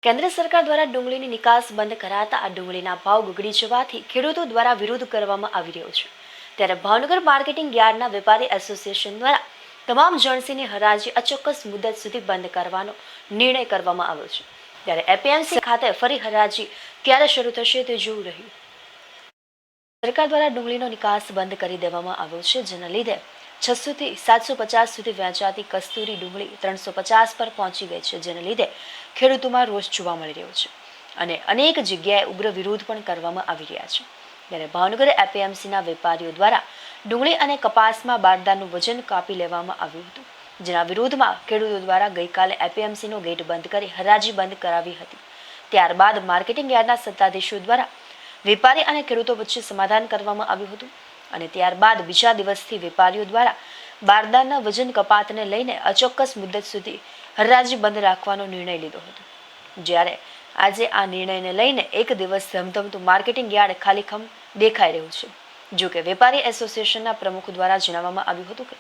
કેન્દ્ર સરકાર દ્વારા ડુંગળીની નિકાસ બંધ કરાતા આ ડુંગળીના ભાવ ગગડી જવાથી ખેડૂતો દ્વારા વિરોધ કરવામાં આવી રહ્યો છે। ત્યારે ભાવનગર માર્કેટિંગ યાર્ડના વેપારી એસોસિએશન દ્વારા તમામ જણસીની હરાજી અચોક્કસ મુદત સુધી બંધ કરવાનો નિર્ણય કરવામાં આવ્યો છે। ત્યારે એપીએમસી ખાતે ફરી હરાજી ક્યારે શરૂ થશે તે જોવું રહ્યું। સરકાર દ્વારા ડુંગળીનો નિકાસ બંધ કરી દેવામાં આવ્યો છે, જેના લીધે 600 થી 750 સુધી વેચાતી કસ્તુરી ડુંગળી 350 પર પહોંચી ગઈ છે, જેને લીધે ખેડૂતોમાં રોષ જોવા મળી રહ્યો છે અને અનેક જગ્યાએ ઉગ્ર વિરોધ પણ કરવામાં આવી રહ્યા છે। ત્યારે ભાવનગર એપીએમસીના વેપારીઓ દ્વારા ડુંગળી અને કપાસમાં બારદાનનું વજન કાપી લેવામાં આવ્યું હતું, જેના વિરોધમાં ખેડૂતો દ્વારા ગઈકાલે એપીએમસીનો ગેટ બંધ કરી હરાજી બંધ કરાવી હતી। ત્યારબાદ માર્કેટિંગ યાર્ડના સત્તાધીશો દ્વારા વેપારી અને ખેડૂતો વચ્ચે સમાધાન કરવામાં આવ્યું હતું અને ત્યારબાદ બીજા દિવસથી વેપારીઓ દ્વારા બારદાનના વજન કપાતને લઈને અચોક્કસ મુદત સુધી હરાજી બંધ રાખવાનો નિર્ણય લીધો હતો। જ્યારે આજે આ નિર્ણયને લઈને એક દિવસ ધમધમતું માર્કેટિંગ યાર્ડ ખાલીખમ દેખાઈ રહ્યું છે। જો કે વેપારી એસોસિએશનના પ્રમુખ દ્વારા જણાવવામાં આવ્યું હતું કે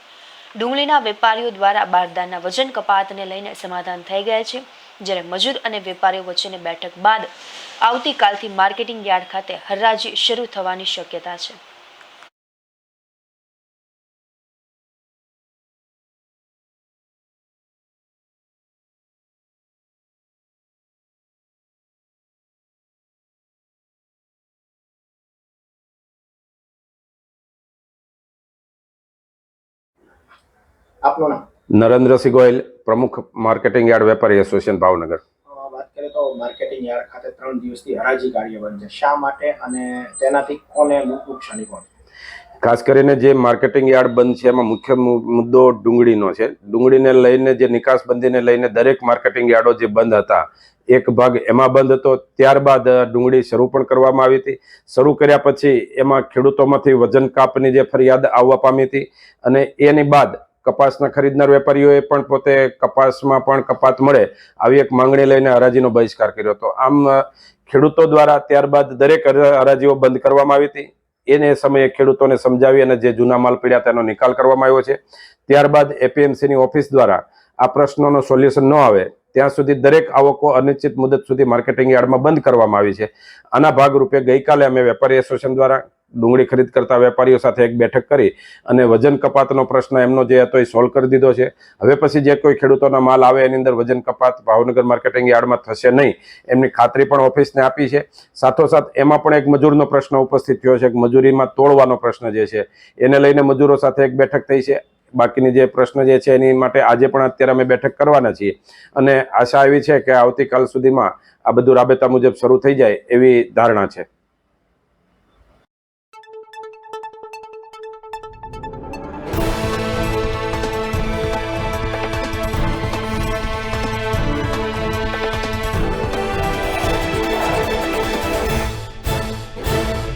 ડુંગળીના વેપારીઓ દ્વારા બારદાનના વજન કપાતને લઈને સમાધાન થઈ ગયા છે, જ્યારે મજૂર અને વેપારીઓ વચ્ચેની બેઠક બાદ આવતીકાલથી માર્કેટિંગ યાર્ડ ખાતે હરાજી શરૂ થવાની શક્યતા છે। આપનું નામ? નરેન્દ્રસિંહ ગોયલ, પ્રમુખ માર્કેટિંગ યાર્ડ વેપારી એસોસિએશન ભાવનગર। વાત કરીએ તો માર્કેટિંગ યાર્ડ ખાતે 3 દિવસથી હરાજી કાર્ય બંધ છે, શા માટે અને તેનાથી કોને નુકસાની પહોંચે? ખાસ કરીને જે માર્કેટિંગ યાર્ડ બંધ છે એમાં મુખ્ય મુદ્દો ડુંગળીનો છે। ડુંગળીને લઈને જે નિકાસબંધીને લઈને દરેક માર્કેટિંગ યાર્ડો જે બંધ હતા, એક ભાગ એમાં બંધ હતો। ત્યારબાદ ડુંગળી શરૂ પણ કરવામાં આવી હતી। શરૂ કર્યા પછી એમાં ખેડૂતોમાંથી વજન કાપની જે ફરિયાદ આવવા પામી હતી અને એની બાદ કપાસના ખરીદનાર વેપારીઓએ પણ પોતે કપાસમાં પણ કપાત મળે આવી એક માંગણી લઈને હરાજીનો બહિષ્કાર કર્યો હતો। આમ ખેડૂતો દ્વારા ત્યારબાદ દરેક હરાજીઓ બંધ કરવામાં આવી હતી। એને સમયે ખેડૂતોને સમજાવી અને જે જૂના માલ પડ્યા તેનો નિકાલ કરવામાં આવ્યો છે। ત્યારબાદ એપીએમસીની ઓફિસ દ્વારા આ પ્રશ્નોનો સોલ્યુશન ન આવે ત્યાં સુધી દરેક આવકો અનિશ્ચિત મુદત સુધી માર્કેટિંગ યાર્ડમાં બંધ કરવામાં આવી છે। આના ભાગરૂપે ગઈકાલે અમે વેપારી એસોસિએશન દ્વારા ડુંગળી ખરીદ કરતા વેપારીઓ સાથે એક બેઠક કરી અને વજન કપાતનો પ્રશ્ન એમનો જે હતો એ સોલ્વ કરી દીધો છે। હવે પછી જે કોઈ ખેડૂતોના માલ આવે એની અંદર વજન કપાત ભાવનગર માર્કેટિંગ યાર્ડમાં થશે નહીં એમની ખાતરી પણ ઓફિસને આપી છે। સાથોસાથ એમાં પણ એક મજૂરનો પ્રશ્ન ઉપસ્થિત થયો છે, મજૂરીમાં તોડવાનો પ્રશ્ન જે છે એને લઈને મજૂરો સાથે એક બેઠક થઈ છે। બાકીની જે પ્રશ્ન જે છે એની માટે આજે પણ અત્યારે અમે બેઠક કરવાના છીએ અને આશા એવી છે કે આવતીકાલ સુધીમાં આ બધું રાબેતા મુજબ શરૂ થઈ જાય એવી ધારણા છે।